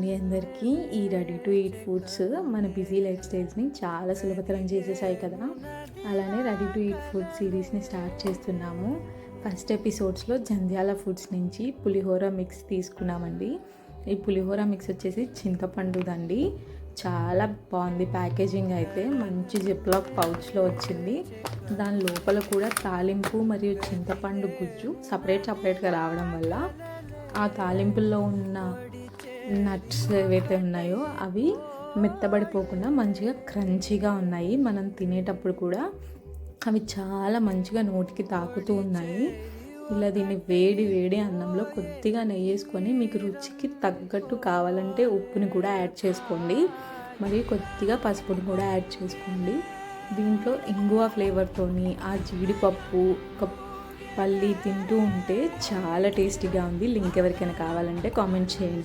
మీ అందరికీ ఈ ready to eat foods మన బిజీ లైఫ్ స్టైల్స్ని చాలా సులభతరం చేసేసాయి కదా. అలానే రెడీ టు ఈట్ ఫుడ్ సిరీస్ని స్టార్ట్ చేస్తున్నాము. ఫస్ట్ ఎపిసోడ్స్లో జంధ్యాల ఫుడ్స్ నుంచి పులిహోర మిక్స్ తీసుకున్నామండి. ఈ పులిహోర మిక్స్ వచ్చేసి చింతపండుదండి. చాలా బాగుంది. ప్యాకేజింగ్ అయితే మంచి జిప్లాక్ పౌచ్లో వచ్చింది. దాని లోపల కూడా తాలింపు మరియు చింతపండు గుజ్జు సపరేట్గా రావడం వల్ల ఆ తాలింపుల్లో ఉన్న నట్స్ ఏవైతే ఉన్నాయో అవి మెత్తబడిపోకుండా మంచిగా క్రంచీగా ఉన్నాయి. మనం తినేటప్పుడు కూడా అవి చాలా మంచిగా నోటికి తాకుతూ ఉన్నాయి. ఇలా దీన్ని వేడి వేడి అన్నంలో కొద్దిగా నెయ్యి వేసుకొని మీకు రుచికి తగ్గట్టు కావాలంటే ఉప్పుని కూడా యాడ్ చేసుకోండి. మరియు కొద్దిగా పసుపుని కూడా యాడ్ చేసుకోండి. దీంట్లో ఇంగువ ఫ్లేవర్తోని ఆ జీడిపప్పు ఒక పల్లి తింటూ ఉంటే చాలా టేస్టీగా ఉంది. లింక్ ఎవరికైనా కావాలంటే కామెంట్ చేయండి.